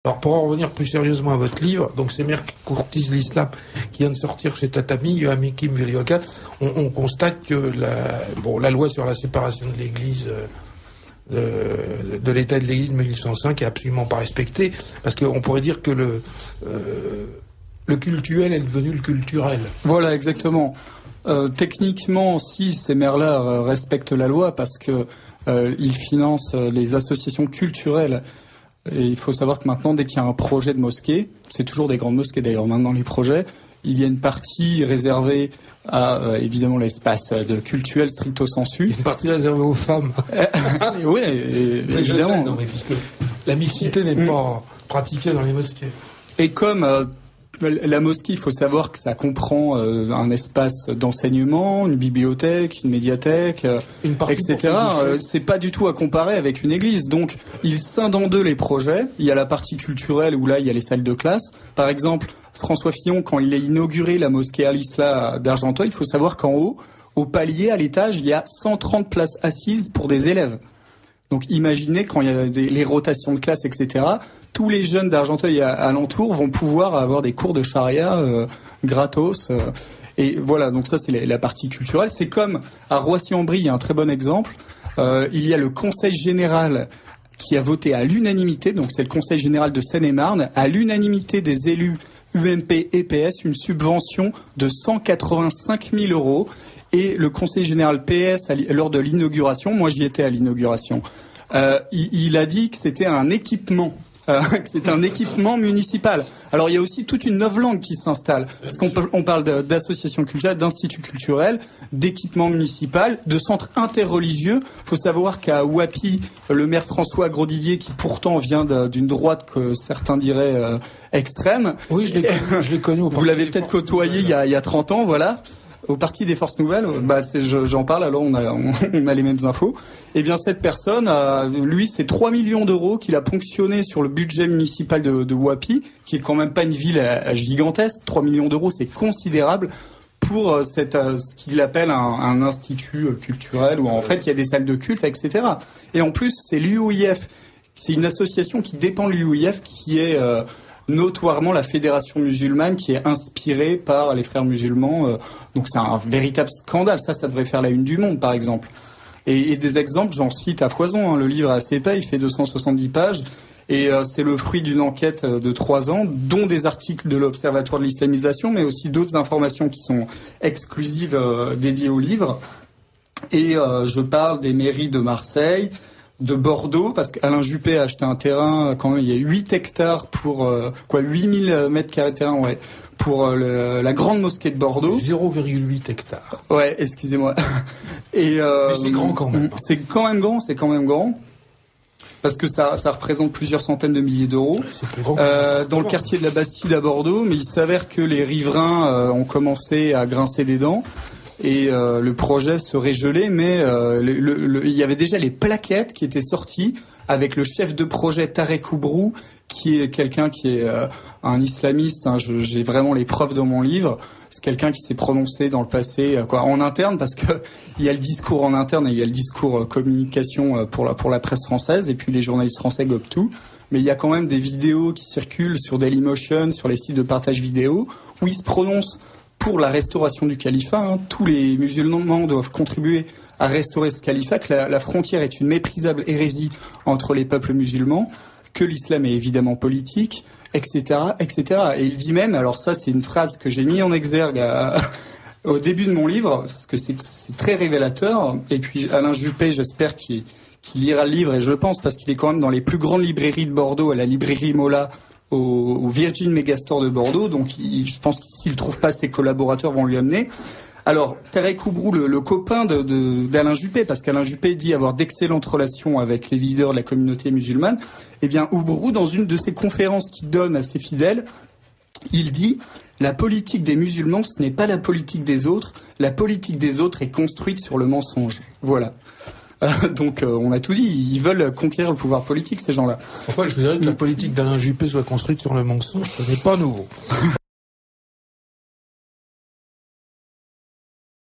Alors pour en revenir plus sérieusement à votre livre, donc c'est Mère qui courtise l'islam qui vient de sortir chez Tatami, Amikim Vilioka, on constate que la loi sur la séparation de l'Église de l'État et de l'Église de 1805 est absolument pas respectée, parce qu'on pourrait dire que le cultuel est devenu le culturel. Voilà, exactement. Techniquement, si ces maires-là respectent la loi, parce que ils financent les associations culturelles. Et il faut savoir que maintenant, dès qu'il y a un projet de mosquée, c'est toujours des grandes mosquées d'ailleurs, maintenant les projets, il y a une partie réservée à évidemment l'espace de cultuel stricto sensu. Une partie réservée aux femmes. Oui, évidemment. Non, mais puisque la mixité n'est pas pratiquée dans les mosquées. Et comme la mosquée, il faut savoir que ça comprend un espace d'enseignement, une bibliothèque, une médiathèque, etc. C'est pas du tout à comparer avec une église. Donc, ils scindent en deux les projets. Il y a la partie culturelle où là, il y a les salles de classe. Par exemple, François Fillon, quand il a inauguré la mosquée Al-Islah d'Argenteuil, il faut savoir qu'en haut, au palier, à l'étage, il y a 130 places assises pour des élèves. Donc imaginez quand il y a les rotations de classe, etc., tous les jeunes d'Argenteuil alentour vont pouvoir avoir des cours de charia gratos. Et voilà, donc ça c'est la partie culturelle. C'est comme à Roissy-en-Brie, il y a un très bon exemple. Il y a le Conseil général qui a voté à l'unanimité, donc c'est le Conseil général de Seine-et-Marne, à l'unanimité des élus UMP et PS, une subvention de 185 000 euros. Et le Conseil général PS, lors de l'inauguration, moi j'y étais à l'inauguration, il a dit que c'était un équipement, que c'était un équipement municipal. Alors il y a aussi toute une novlangue qui s'installe, parce qu'on parle d'associations culturelles, d'instituts culturels, d'équipements municipaux, de centres interreligieux. Il faut savoir qu'à Ouapi, le maire François Grosdidier, qui pourtant vient d'une droite que certains diraient extrême. Oui, je l'ai connu. Vous l'avez peut-être côtoyé il y a 30 ans, voilà. Au Parti des Forces Nouvelles, j'en parle, alors on a les mêmes infos. Eh bien, cette personne, lui, c'est 3 millions d'euros qu'il a ponctionné sur le budget municipal de Ouapi, qui est quand même pas une ville gigantesque. 3 millions d'euros, c'est considérable pour ce qu'il appelle un institut culturel où en fait il y a des salles de culte, etc. Et en plus, c'est l'UOIF. C'est une association qui dépend de l'UOIF, qui est notoirement la fédération musulmane, qui est inspirée par les frères musulmans. Donc c'est un véritable scandale. Ça devrait faire la une du Monde, par exemple. Et des exemples, j'en cite à foison. Le livre est assez épais, il fait 270 pages. Et c'est le fruit d'une enquête de 3 ans, dont des articles de l'Observatoire de l'islamisation, mais aussi d'autres informations qui sont exclusives dédiées au livre. Et je parle des mairies de Marseille, de Bordeaux, parce qu'Alain Juppé a acheté un terrain, quand même, il y a 8 hectares pour 8000 mètres carrés de terrain, ouais, pour la grande mosquée de Bordeaux. 0,8 hectares. Ouais, excusez-moi. Et mais c'est grand quand même. C'est quand même grand. Parce que ça représente plusieurs centaines de milliers d'euros. C'est plus grand dans le quartier de la Bastide à Bordeaux, mais il s'avère que les riverains ont commencé à grincer des dents. Et le projet serait gelé, mais il y avait déjà les plaquettes qui étaient sorties avec le chef de projet Tarek Oubrou, qui est quelqu'un qui est un islamiste. J'ai vraiment les preuves dans mon livre. C'est quelqu'un qui s'est prononcé dans le passé, en interne, parce que il y a le discours en interne et il y a le discours communication pour la presse française, et puis les journalistes français gobent tout. Mais il y a quand même des vidéos qui circulent sur Dailymotion, sur les sites de partage vidéo, où il se prononce pour la restauration du califat. Tous les musulmans doivent contribuer à restaurer ce califat, que la frontière est une méprisable hérésie entre les peuples musulmans, que l'islam est évidemment politique, etc., etc. Et il dit même, alors ça c'est une phrase que j'ai mis en exergue au début de mon livre, parce que c'est très révélateur, et puis Alain Juppé, j'espère qu'il lira le livre, et je pense, parce qu'il est quand même dans les plus grandes librairies de Bordeaux, à la librairie Mola, au Virgin Megastore de Bordeaux, donc je pense que s'il ne trouve pas, ses collaborateurs vont lui amener. Alors, Tarek Oubrou, le copain d'Alain Juppé, parce qu'Alain Juppé dit avoir d'excellentes relations avec les leaders de la communauté musulmane, eh bien, Oubrou, dans une de ses conférences qu'il donne à ses fidèles, il dit « La politique des musulmans, ce n'est pas la politique des autres. La politique des autres est construite sur le mensonge. » Voilà. Donc on a tout dit, ils veulent conquérir le pouvoir politique, ces gens-là. Enfin, je vous dirais que la politique d'Alain Juppé soit construite sur le mensonge, ce n'est pas nouveau.